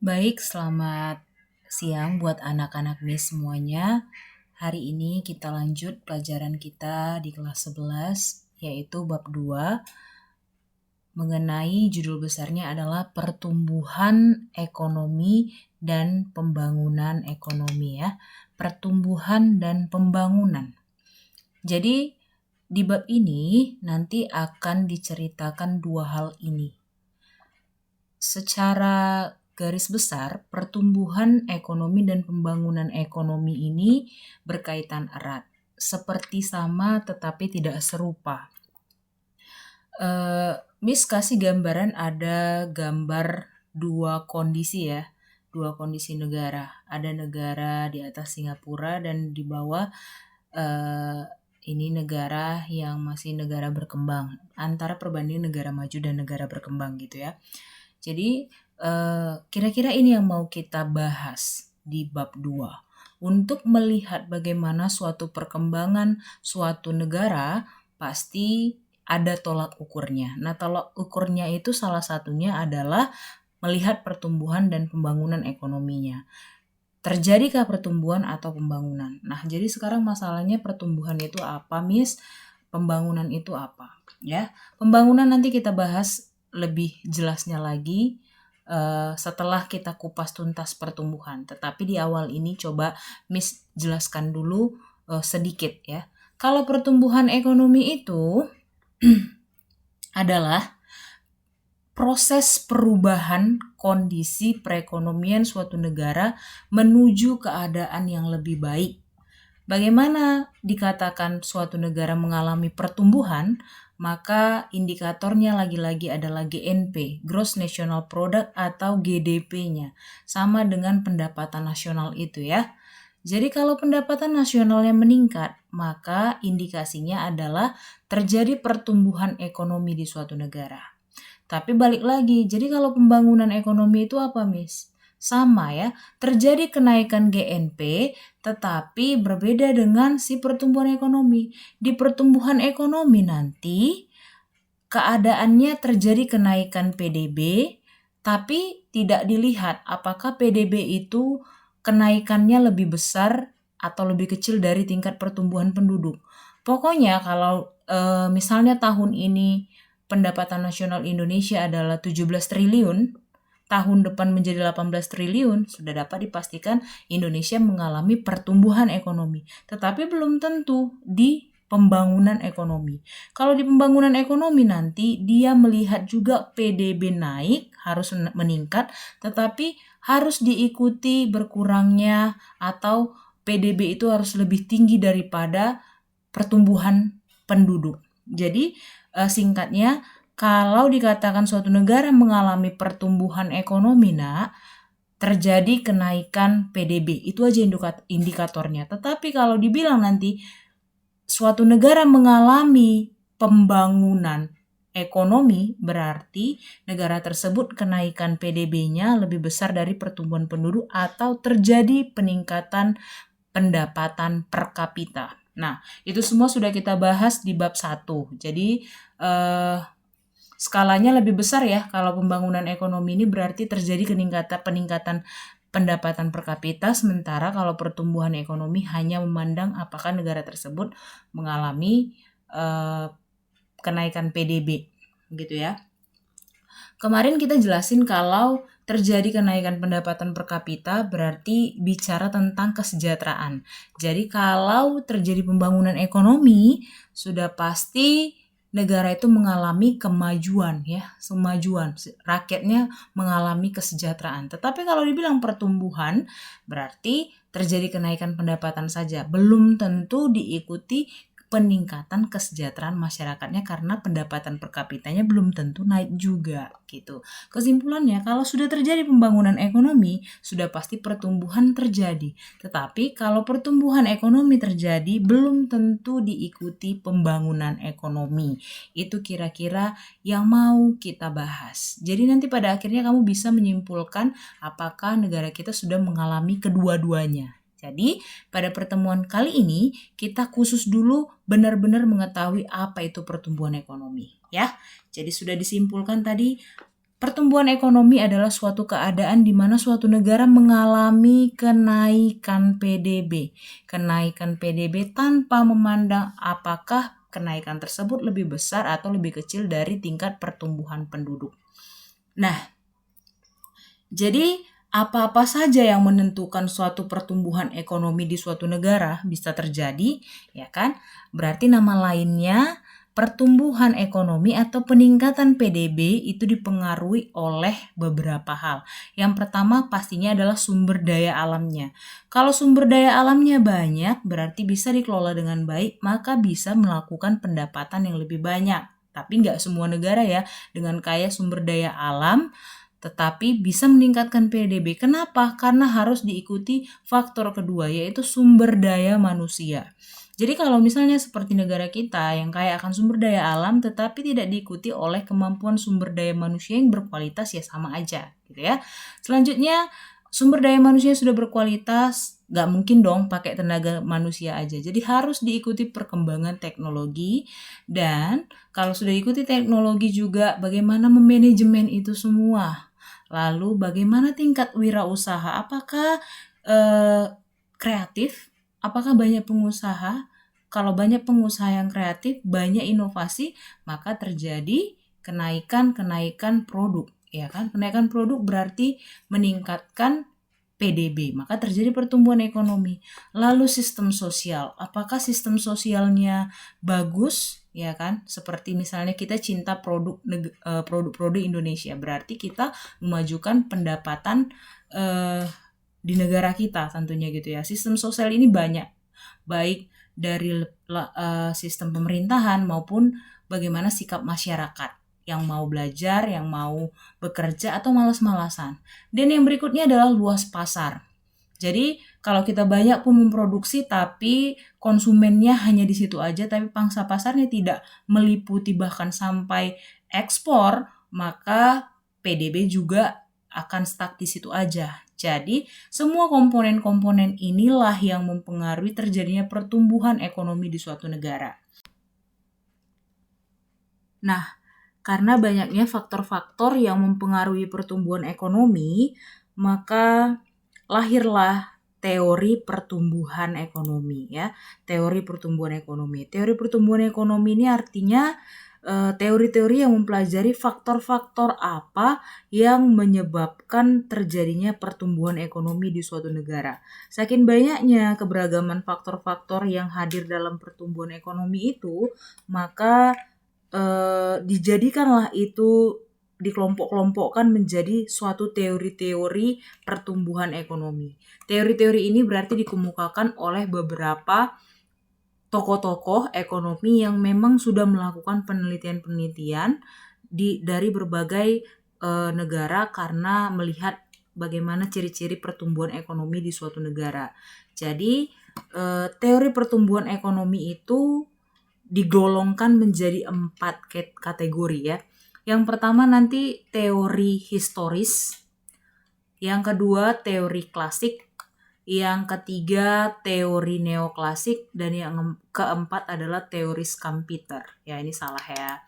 Baik, selamat siang buat anak-anak Miss semuanya. Hari ini kita lanjut pelajaran kita di kelas 11, yaitu bab 2, mengenai judul besarnya adalah pertumbuhan ekonomi dan pembangunan ekonomi ya. Pertumbuhan dan pembangunan. Jadi di bab ini nanti akan diceritakan dua hal ini. Secara garis besar, pertumbuhan ekonomi dan pembangunan ekonomi ini berkaitan erat, seperti sama tetapi tidak serupa. Miss kasih gambaran, ada gambar dua kondisi ya, dua kondisi negara. Ada negara di atas Singapura dan di bawah ini negara yang masih negara berkembang, antara perbandingan negara maju dan negara berkembang gitu ya. Jadi kira-kira ini yang mau kita bahas di bab 2. Untuk melihat bagaimana suatu perkembangan suatu negara, pasti ada tolak ukurnya. Nah, tolak ukurnya itu salah satunya adalah melihat pertumbuhan dan pembangunan ekonominya. Terjadikah pertumbuhan atau pembangunan? Nah, jadi sekarang masalahnya pertumbuhan itu apa, Miss? Pembangunan itu apa? Ya, pembangunan nanti kita bahas lebih jelasnya lagi setelah kita kupas tuntas pertumbuhan. Tetapi di awal ini coba Miss jelaskan dulu sedikit ya. Kalau pertumbuhan ekonomi itu adalah proses perubahan kondisi perekonomian suatu negara menuju keadaan yang lebih baik. Bagaimana dikatakan suatu negara mengalami pertumbuhan? Maka indikatornya lagi-lagi adalah GNP, Gross National Product atau GDP-nya. Sama dengan pendapatan nasional itu ya. Jadi kalau pendapatan nasionalnya meningkat, maka indikasinya adalah terjadi pertumbuhan ekonomi di suatu negara. Tapi balik lagi, jadi kalau pembangunan ekonomi itu apa, Miss? Sama ya, terjadi kenaikan GNP, tetapi berbeda dengan si pertumbuhan ekonomi. Di pertumbuhan ekonomi nanti, keadaannya terjadi kenaikan PDB, tapi tidak dilihat apakah PDB itu kenaikannya lebih besar atau lebih kecil dari tingkat pertumbuhan penduduk. Pokoknya kalau misalnya tahun ini pendapatan nasional Indonesia adalah 17 triliun, tahun depan menjadi 18 triliun, sudah dapat dipastikan Indonesia mengalami pertumbuhan ekonomi. Tetapi belum tentu di pembangunan ekonomi. Kalau di pembangunan ekonomi nanti dia melihat juga PDB naik, harus meningkat, tetapi harus diikuti berkurangnya atau PDB itu harus lebih tinggi daripada pertumbuhan penduduk. Jadi singkatnya, kalau dikatakan suatu negara mengalami pertumbuhan ekonomi, terjadi kenaikan PDB. Itu aja indikatornya. Tetapi kalau dibilang nanti suatu negara mengalami pembangunan ekonomi, berarti negara tersebut kenaikan PDB-nya lebih besar dari pertumbuhan penduduk atau terjadi peningkatan pendapatan per kapita. Nah, itu semua sudah kita bahas di bab 1. Jadi skalanya lebih besar ya. Kalau pembangunan ekonomi ini berarti terjadi peningkatan pendapatan per kapita, sementara kalau pertumbuhan ekonomi hanya memandang apakah negara tersebut mengalami kenaikan PDB gitu ya. Kemarin kita jelasin kalau terjadi kenaikan pendapatan per kapita berarti bicara tentang kesejahteraan. Jadi kalau terjadi pembangunan ekonomi, sudah pasti negara itu mengalami kemajuan ya, kemajuan, rakyatnya mengalami kesejahteraan. Tetapi kalau dibilang pertumbuhan, berarti terjadi kenaikan pendapatan saja, belum tentu diikuti peningkatan kesejahteraan masyarakatnya karena pendapatan per kapitanya belum tentu naik juga gitu. Kesimpulannya, kalau sudah terjadi pembangunan ekonomi, sudah pasti pertumbuhan terjadi. Tetapi kalau pertumbuhan ekonomi terjadi, belum tentu diikuti pembangunan ekonomi. Itu kira-kira yang mau kita bahas. Jadi nanti pada akhirnya kamu bisa menyimpulkan apakah negara kita sudah mengalami kedua-duanya. Jadi pada pertemuan kali ini kita khusus dulu benar-benar mengetahui apa itu pertumbuhan ekonomi ya. Jadi sudah disimpulkan tadi Pertumbuhan ekonomi adalah suatu keadaan di mana suatu negara mengalami kenaikan PDB. Kenaikan PDB tanpa memandang apakah kenaikan tersebut lebih besar atau lebih kecil dari tingkat pertumbuhan penduduk. Nah, jadi apa-apa saja yang menentukan suatu pertumbuhan ekonomi di suatu negara bisa terjadi, ya kan? Berarti nama lainnya pertumbuhan ekonomi atau peningkatan PDB itu dipengaruhi oleh beberapa hal. Yang pertama pastinya adalah sumber daya alamnya. Kalau sumber daya alamnya banyak, berarti bisa dikelola dengan baik, maka bisa melakukan pendapatan yang lebih banyak. Tapi nggak semua negara ya dengan kaya sumber daya alam tetapi bisa meningkatkan PDB. Kenapa? Karena harus diikuti faktor kedua, yaitu sumber daya manusia. Jadi kalau misalnya seperti negara kita yang kaya akan sumber daya alam tetapi tidak diikuti oleh kemampuan sumber daya manusia yang berkualitas, ya sama aja gitu ya. Selanjutnya, sumber daya manusia sudah berkualitas, nggak mungkin dong pakai tenaga manusia aja. Jadi harus diikuti perkembangan teknologi, dan kalau sudah ikuti teknologi juga bagaimana memanajemen itu semua. Lalu bagaimana tingkat wirausaha? Apakah kreatif? Apakah banyak pengusaha? Kalau banyak pengusaha yang kreatif, banyak inovasi, maka terjadi kenaikan produk, ya kan? Kenaikan produk berarti meningkatkan PDB, maka terjadi pertumbuhan ekonomi. Lalu sistem sosial, apakah sistem sosialnya bagus, ya kan? Seperti misalnya kita cinta produk-produk Indonesia, berarti kita memajukan pendapatan di negara kita tentunya gitu ya. Sistem sosial ini banyak, baik dari sistem pemerintahan maupun bagaimana sikap masyarakat yang mau belajar, yang mau bekerja atau malas-malasan. Dan yang berikutnya adalah luas pasar. Jadi kalau kita banyak pun memproduksi tapi konsumennya hanya di situ aja, tapi pangsa pasarnya tidak meliputi bahkan sampai ekspor, maka PDB juga akan stuck di situ aja. Jadi semua komponen-komponen inilah yang mempengaruhi terjadinya pertumbuhan ekonomi di suatu negara. Nah, karena banyaknya faktor-faktor yang mempengaruhi pertumbuhan ekonomi, maka lahirlah teori pertumbuhan ekonomi ya. Teori pertumbuhan ekonomi. Teori pertumbuhan ekonomi ini artinya teori-teori yang mempelajari faktor-faktor apa yang menyebabkan terjadinya pertumbuhan ekonomi di suatu negara. Saking banyaknya keberagaman faktor-faktor yang hadir dalam pertumbuhan ekonomi itu, maka dijadikanlah itu, dikelompok-kelompokkan menjadi suatu teori-teori pertumbuhan ekonomi. Teori-teori ini berarti dikemukakan oleh beberapa tokoh-tokoh ekonomi yang memang sudah melakukan penelitian-penelitian dari berbagai negara karena melihat bagaimana ciri-ciri pertumbuhan ekonomi di suatu negara. Jadi teori pertumbuhan ekonomi itu digolongkan menjadi 4 kategori ya. Yang pertama nanti teori historis, yang kedua teori klasik, yang ketiga teori neoklasik, dan yang keempat adalah teori Schumpeter. Ya ini salah ya.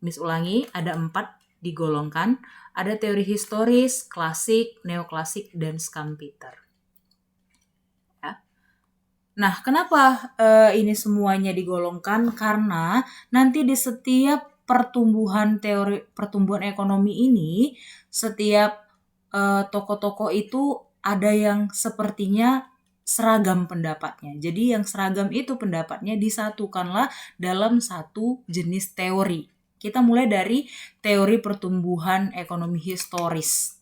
Miss ulangi, ada 4 digolongkan. Ada teori historis, klasik, neoklasik, dan Schumpeter. Ya. Nah, kenapa ini semuanya digolongkan? Karena nanti di setiap teori pertumbuhan ekonomi ini, setiap tokoh-tokoh itu ada yang sepertinya seragam pendapatnya. Jadi yang seragam itu pendapatnya disatukanlah dalam satu jenis teori. Kita mulai dari teori pertumbuhan ekonomi historis.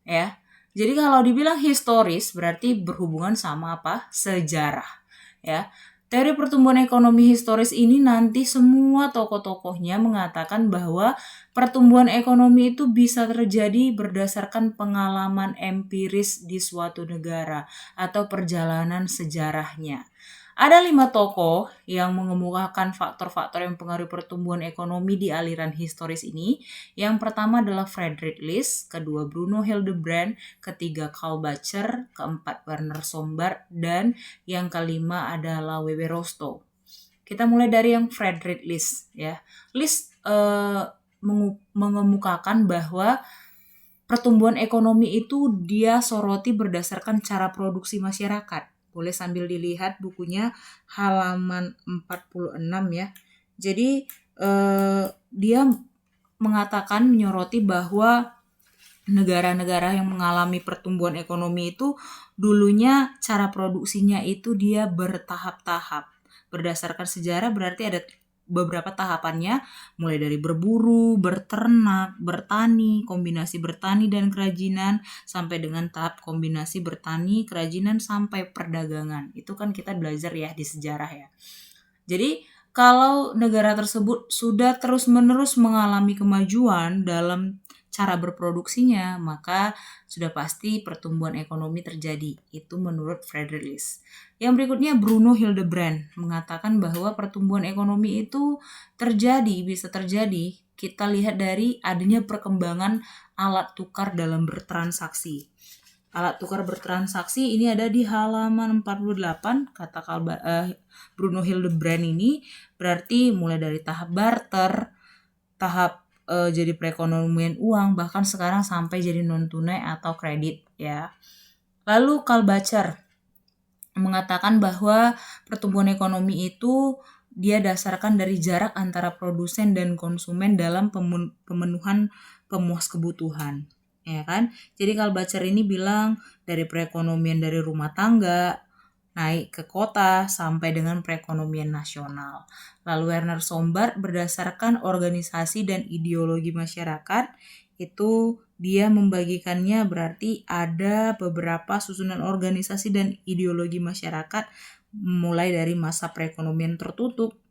Ya. Jadi kalau dibilang historis berarti berhubungan sama apa? Sejarah. Ya. Teori pertumbuhan ekonomi historis ini nanti semua tokoh-tokohnya mengatakan bahwa pertumbuhan ekonomi itu bisa terjadi berdasarkan pengalaman empiris di suatu negara atau perjalanan sejarahnya. Ada 5 tokoh yang mengemukakan faktor-faktor yang mempengaruhi pertumbuhan ekonomi di aliran historis ini. Yang pertama adalah Friedrich List, kedua Bruno Hildebrand, ketiga Karl Bacher, keempat Werner Sombart, dan yang kelima adalah W.W. Rostow. Kita mulai dari yang Friedrich List ya. List mengemukakan bahwa pertumbuhan ekonomi itu dia soroti berdasarkan cara produksi masyarakat. Boleh sambil dilihat bukunya halaman 46 ya. Jadi dia mengatakan menyoroti bahwa negara-negara yang mengalami pertumbuhan ekonomi itu dulunya cara produksinya itu dia bertahap-tahap. Berdasarkan sejarah berarti ada beberapa tahapannya, mulai dari berburu, berternak, bertani, kombinasi bertani dan kerajinan, sampai dengan tahap kombinasi bertani, kerajinan, sampai perdagangan. Itu kan kita belajar ya di sejarah ya. Jadi kalau negara tersebut sudah terus-menerus mengalami kemajuan dalam cara berproduksinya, maka sudah pasti pertumbuhan ekonomi terjadi. Itu menurut Friedrich List. Yang berikutnya Bruno Hildebrand mengatakan bahwa pertumbuhan ekonomi itu bisa terjadi. Kita lihat dari adanya perkembangan alat tukar dalam bertransaksi. Alat tukar bertransaksi ini ada di halaman 48, kata Bruno Hildebrand ini berarti mulai dari tahap barter, tahap jadi perekonomian uang, bahkan sekarang sampai jadi non tunai atau kredit ya. Lalu Karl Bacher mengatakan bahwa pertumbuhan ekonomi itu dia dasarkan dari jarak antara produsen dan konsumen dalam pemenuhan pemuas kebutuhan, ya kan? Jadi Karl Bacher ini bilang dari perekonomian dari rumah tangga naik ke kota sampai dengan perekonomian nasional. Lalu Werner Sombart berdasarkan organisasi dan ideologi masyarakat itu dia membagikannya berarti ada beberapa susunan organisasi dan ideologi masyarakat mulai dari masa perekonomian tertutup,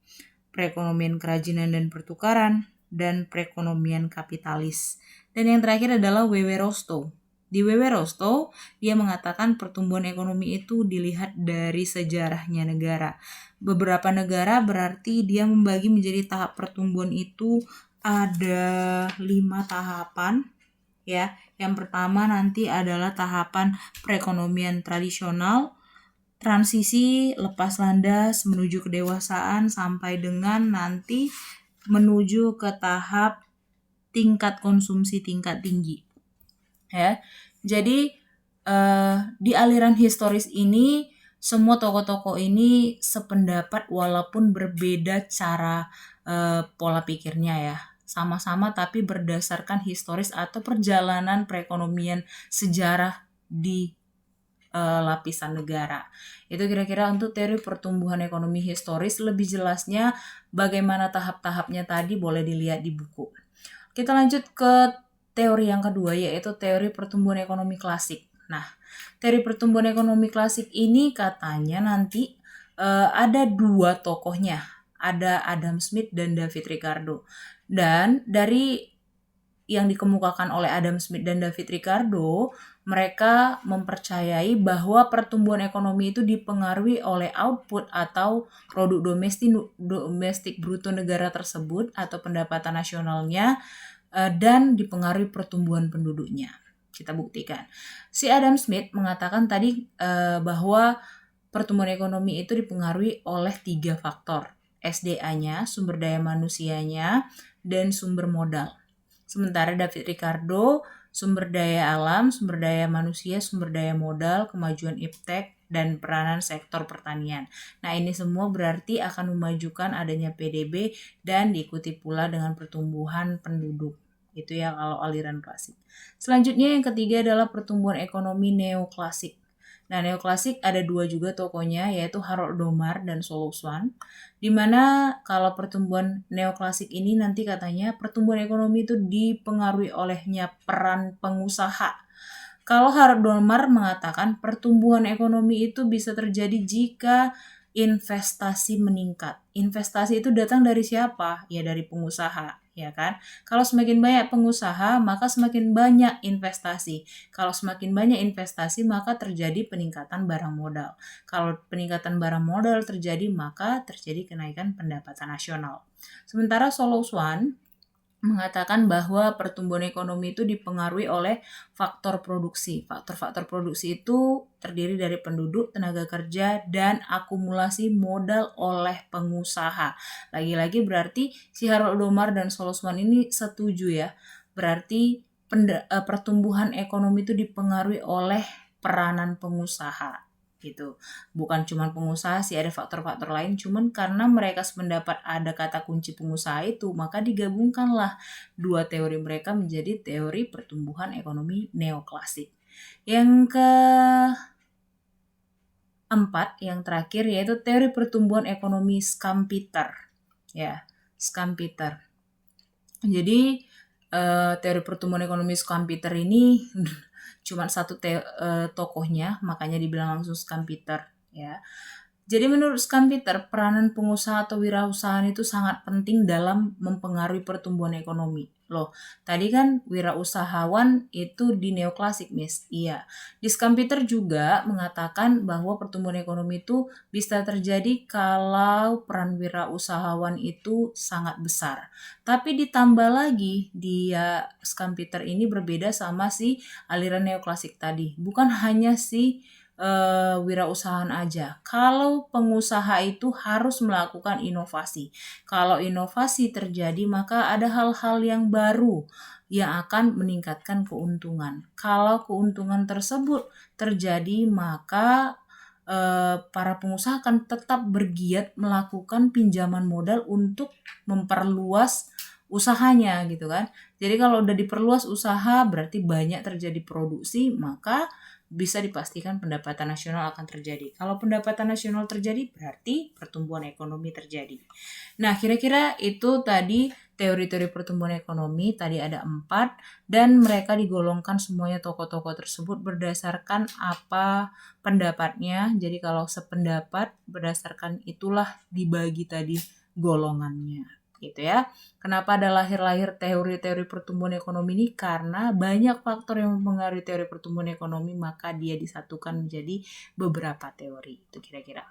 perekonomian kerajinan dan pertukaran, dan perekonomian kapitalis. Dan yang terakhir adalah W.W. Rostow. Di W.W. Rostow, dia mengatakan pertumbuhan ekonomi itu dilihat dari sejarahnya negara. Beberapa negara berarti dia membagi menjadi tahap pertumbuhan itu ada 5 tahapan ya. Yang pertama nanti adalah tahapan perekonomian tradisional, transisi lepas landas menuju kedewasaan sampai dengan nanti menuju ke tahap tingkat konsumsi tingkat tinggi. Ya. Jadi di aliran historis ini semua tokoh-tokoh ini sependapat walaupun berbeda cara pola pikirnya ya. Sama-sama tapi berdasarkan historis atau perjalanan perekonomian sejarah di lapisan negara. Itu kira-kira untuk teori pertumbuhan ekonomi historis. Lebih jelasnya bagaimana tahap-tahapnya tadi boleh dilihat di buku. Kita lanjut ke teori yang kedua yaitu teori pertumbuhan ekonomi klasik. Nah, teori pertumbuhan ekonomi klasik ini katanya nanti ada 2 tokohnya. Ada Adam Smith dan David Ricardo. Dan dari yang dikemukakan oleh Adam Smith dan David Ricardo, mereka mempercayai bahwa pertumbuhan ekonomi itu dipengaruhi oleh output atau produk domestik bruto negara tersebut atau pendapatan nasionalnya dan dipengaruhi pertumbuhan penduduknya. Kita buktikan. Si Adam Smith mengatakan tadi bahwa pertumbuhan ekonomi itu dipengaruhi oleh 3 faktor. SDA-nya, sumber daya manusianya, dan sumber modal. Sementara David Ricardo, sumber daya alam, sumber daya manusia, sumber daya modal, kemajuan iptek, dan peranan sektor pertanian. Nah, ini semua berarti akan memajukan adanya PDB dan diikuti pula dengan pertumbuhan penduduk. Itu ya kalau aliran klasik. Selanjutnya yang ketiga adalah pertumbuhan ekonomi neoklasik. Nah, neoklasik ada 2 juga tokohnya yaitu Harold Domar dan Sol Swan. Di mana kalau pertumbuhan neoklasik ini nanti katanya pertumbuhan ekonomi itu dipengaruhi olehnya peran pengusaha. Kalau Harold Domar mengatakan pertumbuhan ekonomi itu bisa terjadi jika investasi meningkat. Investasi itu datang dari siapa? Ya dari pengusaha, ya kan? Kalau semakin banyak pengusaha, maka semakin banyak investasi. Kalau semakin banyak investasi, maka terjadi peningkatan barang modal. Kalau peningkatan barang modal terjadi, maka terjadi kenaikan pendapatan nasional. Sementara Sol Swan mengatakan bahwa pertumbuhan ekonomi itu dipengaruhi oleh faktor produksi. Faktor-faktor produksi itu terdiri dari penduduk, tenaga kerja, dan akumulasi modal oleh pengusaha. Lagi-lagi berarti si Harold Domar dan Solomon ini setuju ya. Berarti pertumbuhan ekonomi itu dipengaruhi oleh peranan pengusaha gitu. Bukan cuma pengusaha sih, ada faktor-faktor lain, cuman karena mereka sependapat ada kata kunci pengusaha itu, maka digabungkanlah dua teori mereka menjadi teori pertumbuhan ekonomi neoklasik. Yang keempat, yang terakhir, yaitu teori pertumbuhan ekonomi Schumpeter. Ya, Schumpeter. Jadi teori pertumbuhan ekonomi Schumpeter ini cuma satu tokohnya, makanya dibilang langsung Schumpeter ya. Jadi menurut Schumpeter, peranan pengusaha atau wirausahaan itu sangat penting dalam mempengaruhi pertumbuhan ekonomi. Loh, tadi kan wirausahawan itu di neoklasik, Miss. Iya. Di Schumpeter juga mengatakan bahwa pertumbuhan ekonomi itu bisa terjadi kalau peran wirausahawan itu sangat besar. Tapi ditambah lagi, dia Schumpeter ini berbeda sama si aliran neoklasik tadi. Bukan hanya si wirausahaan aja. Kalau pengusaha itu harus melakukan inovasi. Kalau inovasi terjadi, maka ada hal-hal yang baru yang akan meningkatkan keuntungan. Kalau keuntungan tersebut terjadi, maka para pengusaha akan tetap bergiat melakukan pinjaman modal untuk memperluas usahanya gitu kan. Jadi kalau udah diperluas usaha berarti banyak terjadi produksi, maka bisa dipastikan pendapatan nasional akan terjadi. Kalau pendapatan nasional terjadi, berarti pertumbuhan ekonomi terjadi. Nah, kira-kira itu tadi teori-teori pertumbuhan ekonomi, tadi ada 4, dan mereka digolongkan semuanya tokoh-tokoh tersebut berdasarkan apa pendapatnya. Jadi kalau sependapat, berdasarkan itulah dibagi tadi golongannya. Gitu ya. Kenapa ada lahir-lahir teori-teori pertumbuhan ekonomi ini? Karena banyak faktor yang mempengaruhi teori pertumbuhan ekonomi, maka dia disatukan menjadi beberapa teori. Itu kira-kira.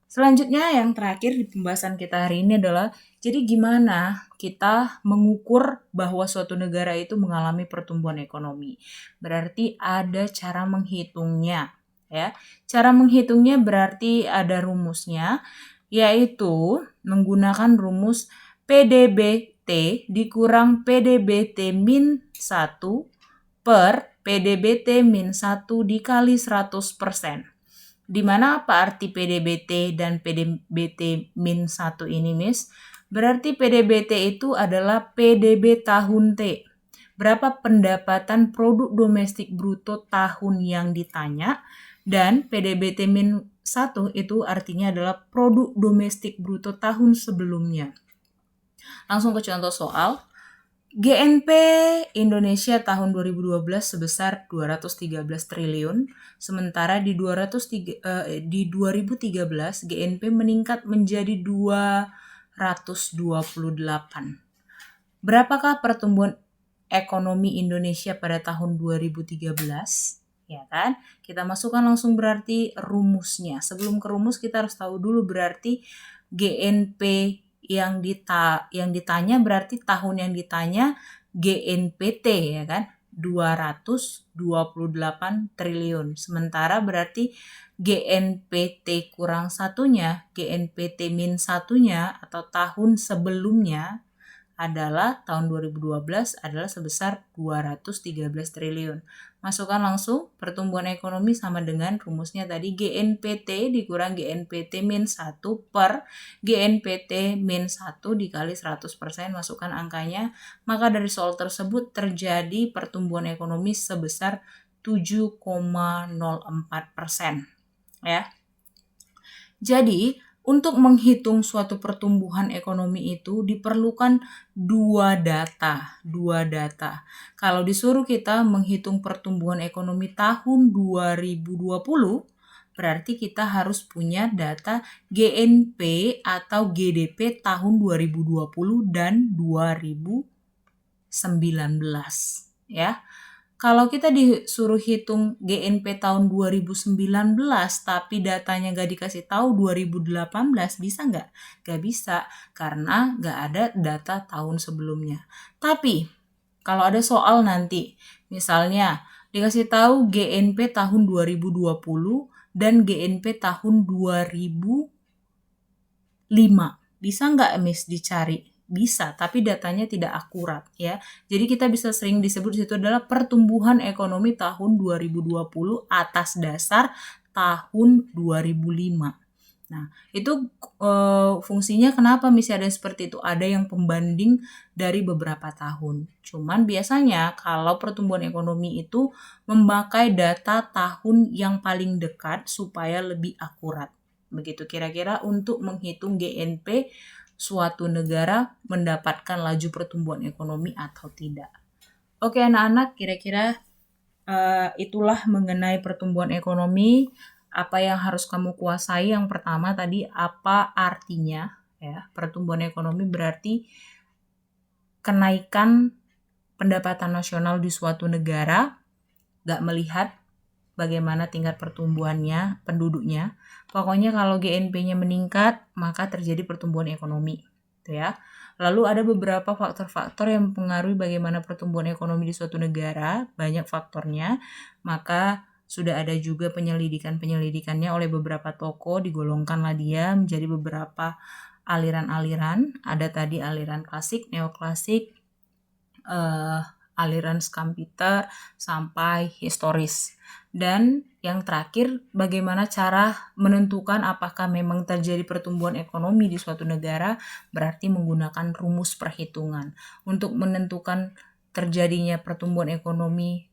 Selanjutnya yang terakhir di pembahasan kita hari ini adalah jadi gimana kita mengukur bahwa suatu negara itu mengalami pertumbuhan ekonomi. Berarti ada cara menghitungnya ya. Cara menghitungnya berarti ada rumusnya, yaitu menggunakan rumus PDBT dikurang PDBT min 1 per PDBT min 1 dikali 100%. Di mana apa arti PDBT dan PDBT min 1 ini, Miss? Berarti PDBT itu adalah PDB tahun T. Berapa pendapatan produk domestik bruto tahun yang ditanya, dan PDBT min 1 itu artinya adalah produk domestik bruto tahun sebelumnya. Langsung ke contoh soal. GNP Indonesia tahun 2012 sebesar 213 triliun, sementara di 2013 GNP meningkat menjadi 228. Berapakah pertumbuhan ekonomi Indonesia pada tahun 2013? Ya kan? Kita masukkan langsung berarti rumusnya. Sebelum ke rumus kita harus tahu dulu berarti GNP yang ditanya berarti tahun yang ditanya GNPT ya kan, 228 triliun. Sementara berarti GNPT kurang satunya, GNPT min satunya atau tahun sebelumnya adalah tahun 2012 adalah sebesar 213 triliun. Masukkan langsung pertumbuhan ekonomi sama dengan rumusnya tadi GNPT dikurang GNPT min 1 per GNPT min 1 dikali 100%, masukkan angkanya, maka dari soal tersebut terjadi pertumbuhan ekonomi sebesar 7,04% ya. Jadi untuk menghitung suatu pertumbuhan ekonomi itu diperlukan dua data. Kalau disuruh kita menghitung pertumbuhan ekonomi tahun 2020, berarti kita harus punya data GNP atau GDP tahun 2020 dan 2019 ya. Kalau kita disuruh hitung GNP tahun 2019 tapi datanya nggak dikasih tahu 2018, bisa nggak? Nggak bisa, karena nggak ada data tahun sebelumnya. Tapi kalau ada soal nanti, misalnya dikasih tahu GNP tahun 2020 dan GNP tahun 2005, bisa nggak Miss dicari? Bisa, tapi datanya tidak akurat ya. Jadi kita bisa sering disebut di situ adalah pertumbuhan ekonomi tahun 2020 atas dasar tahun 2005. Nah, itu fungsinya kenapa misalnya ada seperti itu? Ada yang pembanding dari beberapa tahun. Cuman biasanya kalau pertumbuhan ekonomi itu memakai data tahun yang paling dekat supaya lebih akurat. Begitu kira-kira untuk menghitung GNP suatu negara mendapatkan laju pertumbuhan ekonomi atau tidak. Oke anak-anak, kira-kira itulah mengenai pertumbuhan ekonomi. Apa yang harus kamu kuasai? Yang pertama tadi, apa artinya ya? Pertumbuhan ekonomi berarti kenaikan pendapatan nasional di suatu negara, gak melihat bagaimana tingkat pertumbuhannya, penduduknya. Pokoknya kalau GNP-nya meningkat, maka terjadi pertumbuhan ekonomi, gitu ya. Lalu ada beberapa faktor-faktor yang mempengaruhi bagaimana pertumbuhan ekonomi di suatu negara, banyak faktornya. Maka sudah ada juga penyelidikannya oleh beberapa tokoh, digolongkanlah dia menjadi beberapa aliran-aliran. Ada tadi aliran klasik, neoklasik, aliran Skampiter, sampai historis. Dan yang terakhir, bagaimana cara menentukan apakah memang terjadi pertumbuhan ekonomi di suatu negara, berarti menggunakan rumus perhitungan. Untuk menentukan terjadinya pertumbuhan ekonomi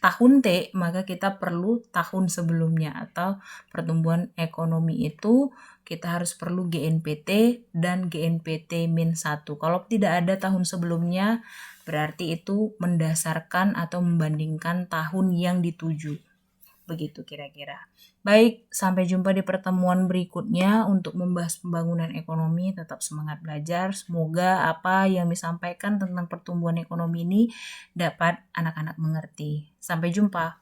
tahun T, maka kita perlu tahun sebelumnya, atau pertumbuhan ekonomi itu kita harus perlu GNPT dan GNPT-1. Kalau tidak ada tahun sebelumnya, berarti itu mendasarkan atau membandingkan tahun yang dituju. Begitu kira-kira. Baik, sampai jumpa di pertemuan berikutnya untuk membahas pembangunan ekonomi. Tetap semangat belajar. Semoga apa yang disampaikan tentang pertumbuhan ekonomi ini dapat anak-anak mengerti. Sampai jumpa.